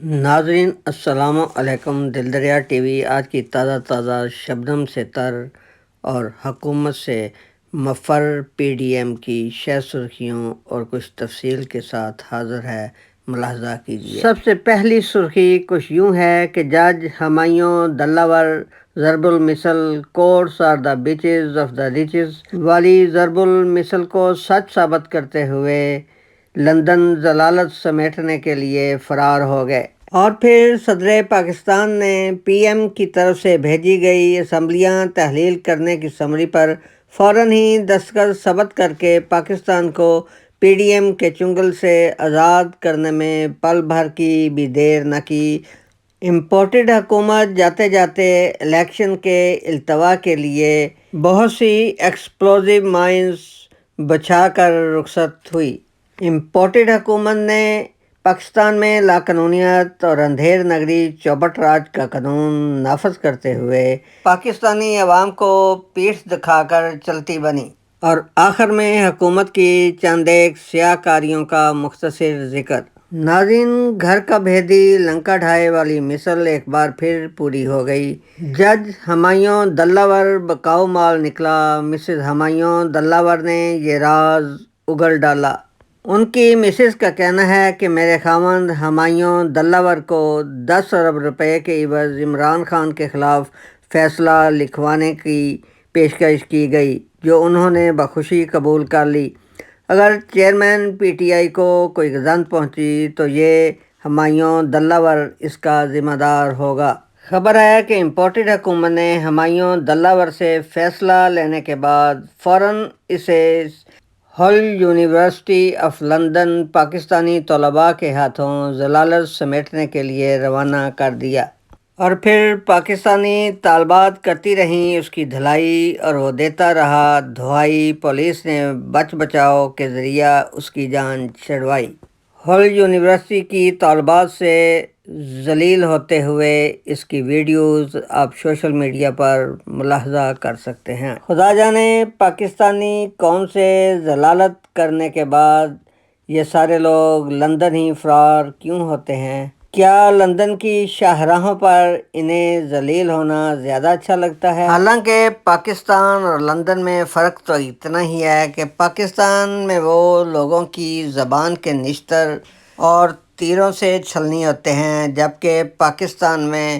ناظرین السلام علیکم۔ دل دریا ٹی وی آج کی تازہ شبنم سے تر اور حکومت سے مفر پی ڈی ایم کی شہ سرخیوں اور کچھ تفصیل کے ساتھ حاضر ہے، ملاحظہ کیجیے۔ سب سے پہلی سرخی کچھ یوں ہے کہ جج ہمایوں دلاور ضرب المثل quotes are the beaches of the riches والی ضرب المثل کو سچ ثابت کرتے ہوئے لندن ضلالت سمیٹنے کے لیے فرار ہو گئے۔ اور پھر صدر پاکستان نے پی ایم کی طرف سے بھیجی گئی اسمبلیاں تحلیل کرنے کی سمری پر فوراً ہی دستخط ثبت کر کے پاکستان کو پی ڈی ایم کے چنگل سے آزاد کرنے میں پل بھر کی بھی دیر نہ کی۔ امپورٹڈ حکومت جاتے جاتے الیکشن کے التوا کے لیے بہت سی ایکسپلوزیو مائنز بچھا کر رخصت ہوئی۔ امپورٹڈ حکومت نے پاکستان میں لاقانونیت اور اندھیر نگری چوبٹ راج کا قانون نافذ کرتے ہوئے پاکستانی عوام کو پیٹھ دکھا کر چلتی بنی۔ اور آخر میں حکومت کی چند ایک سیاہ کاریوں کا مختصر ذکر۔ ناظرین، گھر کا بھیدی لنکا ڈھائے والی مثل ایک بار پھر پوری ہو گئی۔ جج ہمایوں دلاور بکاؤ مال نکلا۔ مسز ہمایوں دلاور نے یہ راز اگل ڈالا۔ ان کی مسز کا کہنا ہے کہ میرے خاوند ہمایوں دلاور کو 10 ارب روپے کے عوض عمران خان کے خلاف فیصلہ لکھوانے کی پیشکش کی گئی، جو انہوں نے بخوشی قبول کر لی۔ اگر چیئرمین پی ٹی آئی کو کوئی گزند پہنچی تو یہ ہمایوں دلاور اس کا ذمہ دار ہوگا۔ خبر ہے کہ امپورٹڈ حکومت نے ہمایوں دلاور سے فیصلہ لینے کے بعد فوراً اسے ہل یونیورسٹی آف لندن پاکستانی طلباء کے ہاتھوں ضلالت سمیٹنے کے لیے روانہ کر دیا۔ اور پھر پاکستانی طالبات کرتی رہیں اس کی دھلائی اور وہ دیتا رہا دھوائی۔ پولیس نے بچ بچاؤ کے ذریعہ اس کی جان چھڑوائی۔ ہل یونیورسٹی کی طالبات سے ذلیل ہوتے ہوئے اس کی ویڈیوز آپ سوشل میڈیا پر ملاحظہ کر سکتے ہیں۔ خدا جانے پاکستانی قوم سے ضلالت کرنے کے بعد یہ سارے لوگ لندن ہی فرار کیوں ہوتے ہیں؟ کیا لندن کی شاہراہوں پر انہیں ذلیل ہونا زیادہ اچھا لگتا ہے؟ حالانکہ پاکستان اور لندن میں فرق تو اتنا ہی ہے کہ پاکستان میں وہ لوگوں کی زبان کے نشتر اور تیروں سے چھلنی ہوتے ہیں، جبکہ پاکستان میں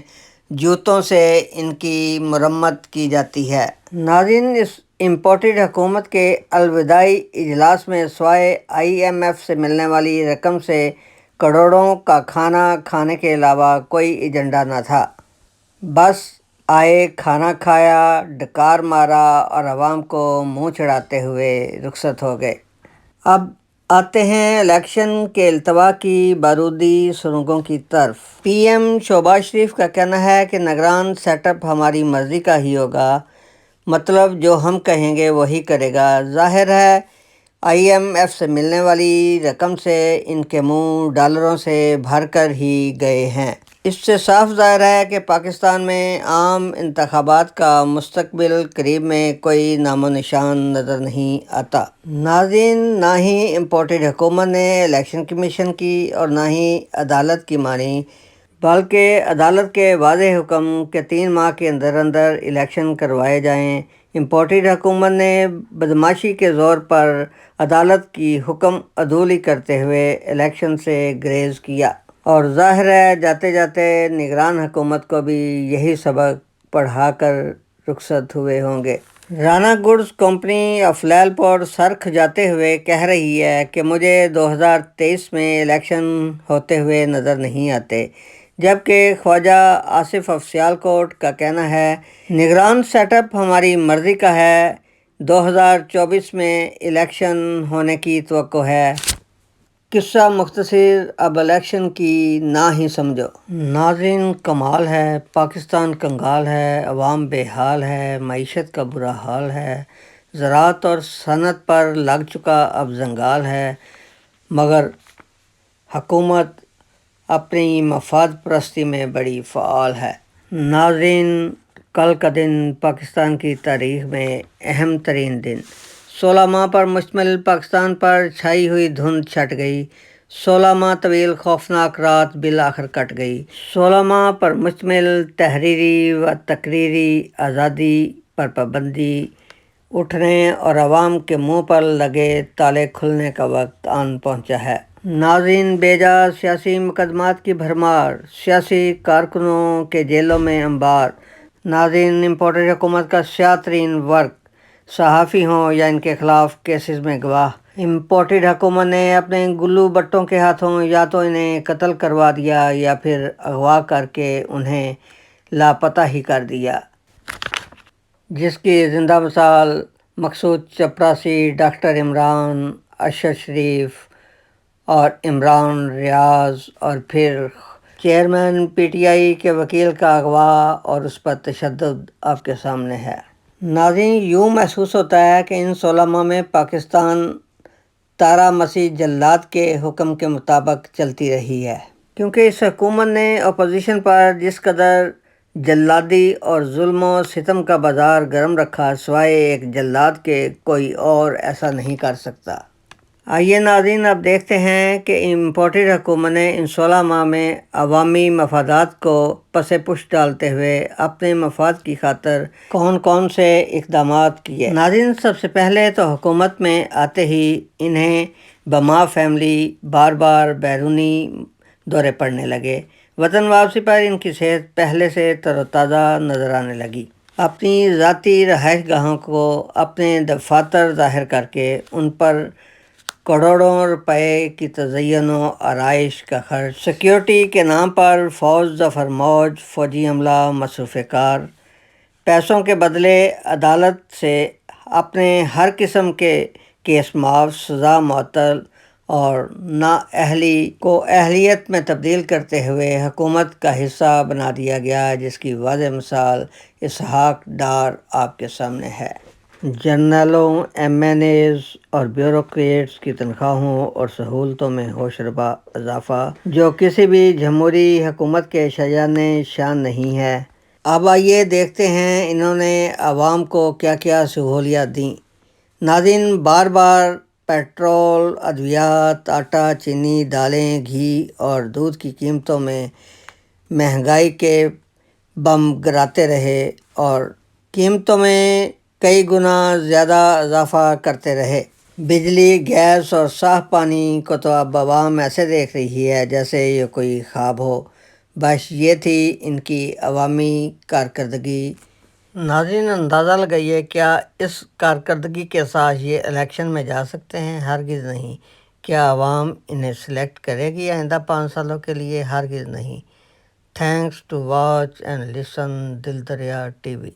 جوتوں سے ان کی مرمت کی جاتی ہے۔ ناظرین، اس امپورٹڈ حکومت کے الوداعی اجلاس میں سوائے آئی ایم ایف سے ملنے والی رقم سے کروڑوں کا کھانا کھانے کے علاوہ کوئی ایجنڈا نہ تھا۔ بس آئے، کھانا کھایا، ڈکار مارا اور عوام کو منہ چڑھاتے ہوئے رخصت ہو گئے۔ اب آتے ہیں الیکشن کے التوا کی بارودی سرنگوں کی طرف۔ پی ایم شہباز شریف کا کہنا ہے کہ نگران سیٹ اپ ہماری مرضی کا ہی ہوگا، مطلب جو ہم کہیں گے وہی کرے گا۔ ظاہر ہے آئی ایم ایف سے ملنے والی رقم سے ان کے منہ ڈالروں سے بھر کر ہی گئے ہیں۔ اس سے صاف ظاہر ہے کہ پاکستان میں عام انتخابات کا مستقبل قریب میں کوئی نام و نشان نظر نہیں آتا۔ ناظرین، نہ ہی امپورٹڈ حکومت نے الیکشن کمیشن کی اور نہ ہی عدالت کی مانی، بلکہ عدالت کے واضح حکم کہ 3 ماہ کے اندر اندر الیکشن کروائے جائیں۔ امپورٹڈ حکومت نے بدمعاشی کے زور پر عدالت کی حکم عدولی کرتے ہوئے الیکشن سے گریز کیا، اور ظاہر ہے جاتے جاتے نگران حکومت کو بھی یہی سبق پڑھا کر رخصت ہوئے ہوں گے۔ رانا گوڈز کمپنی آف لیلپور سر کھجاتے ہوئے کہہ رہی ہے کہ مجھے 2023 میں الیکشن ہوتے ہوئے نظر نہیں آتے، جبکہ خواجہ آصف آف سیالکوٹ کا کہنا ہے نگران سیٹ اپ ہماری مرضی کا ہے، 2024 میں الیکشن ہونے کی توقع ہے۔ قصہ مختصر، اب الیکشن کی نہ ہی سمجھو۔ ناظرین، کمال ہے، پاکستان کنگال ہے، عوام بے حال ہے، معیشت کا برا حال ہے، زراعت اور صنعت پر لگ چکا اب زنگال ہے، مگر حکومت اپنی مفاد پرستی میں بڑی فعال ہے۔ ناظرین، کل کا دن پاکستان کی تاریخ میں اہم ترین دن۔ 16 ماہ پر مشتمل پاکستان پر چھائی ہوئی دھند چھٹ گئی۔ 16 ماہ طویل خوفناک رات بالآخر کٹ گئی۔ 16 ماہ پر مشتمل تحریری و تقریری آزادی پر پابندی اٹھنے اور عوام کے منہ پر لگے تالے کھلنے کا وقت آن پہنچا ہے۔ ناظرین، بیجا سیاسی مقدمات کی بھرمار، سیاسی کارکنوں کے جیلوں میں انبار۔ ناظرین، امپورٹڈ حکومت کا سیاہ ترین ورق، صحافی ہوں یا ان کے خلاف کیسز میں گواہ، امپورٹڈ حکومت نے اپنے گلو بٹوں کے ہاتھوں یا تو انہیں قتل کروا دیا یا پھر اغوا کر کے انہیں لاپتہ ہی کر دیا، جس کی زندہ مثال مقصود چپراسی، ڈاکٹر عمران، اشرف شریف اور عمران ریاض، اور پھر چیئرمین پی ٹی آئی کے وکیل کا اغوا اور اس پر تشدد آپ کے سامنے ہے۔ ناظرین، یوں محسوس ہوتا ہے کہ ان 16 ماہ میں پاکستان تارا مسیح جلاد کے حکم کے مطابق چلتی رہی ہے، کیونکہ اس حکومت نے اپوزیشن پر جس قدر جلادی اور ظلم و ستم کا بازار گرم رکھا، سوائے ایک جلاد کے کوئی اور ایسا نہیں کر سکتا۔ آئیے ناظرین، اب دیکھتے ہیں کہ امپورٹڈ حکومت نے ان 16 ماہ میں عوامی مفادات کو پس پش ڈالتے ہوئے اپنے مفاد کی خاطر کون کون سے اقدامات کیے۔ ناظرین، سب سے پہلے تو حکومت میں آتے ہی انہیں بما فیملی بار بار بیرونی دورے پڑنے لگے۔ وطن واپسی پر ان کی صحت پہلے سے تر و تازہ نظر آنے لگی۔ اپنی ذاتی رہائش گاہوں کو اپنے دفاتر ظاہر کر کے ان پر کروڑوں روپے کی تزئین و آرائش کا خرچ، سیکیورٹی کے نام پر فوج ظفر موج، فوجی عملہ مصروف کار، پیسوں کے بدلے عدالت سے اپنے ہر قسم کے کیس معاف، سزا معطل اور نااہلی کو اہلیت میں تبدیل کرتے ہوئے حکومت کا حصہ بنا دیا گیا، جس کی واضح مثال اسحاق ڈار آپ کے سامنے ہے۔ جنرلوں، ایم این ایز اور بیوروکریٹس کی تنخواہوں اور سہولتوں میں ہوشربا اضافہ، جو کسی بھی جمہوری حکومت کے شایان شان نہیں ہے۔ اب آئیے دیکھتے ہیں انہوں نے عوام کو کیا کیا سہولیات دیں۔ ناظرین، بار بار پیٹرول، ادویات، آٹا، چینی، دالیں، گھی اور دودھ کی قیمتوں میں مہنگائی کے بم گراتے رہے اور قیمتوں میں کئی گنا زیادہ اضافہ کرتے رہے۔ بجلی، گیس اور صاف پانی کو تو اب عوام ایسے دیکھ رہی ہے جیسے یہ کوئی خواب ہو۔ بس یہ تھی ان کی عوامی کارکردگی۔ ناظرین، اندازہ لگائیے، کیا اس کارکردگی کے ساتھ یہ الیکشن میں جا سکتے ہیں؟ ہرگز نہیں۔ کیا عوام انہیں سلیکٹ کرے گی آئندہ 5 سالوں کے لیے؟ ہرگز نہیں۔ Thanks to watch and listen Dil Dariya T V.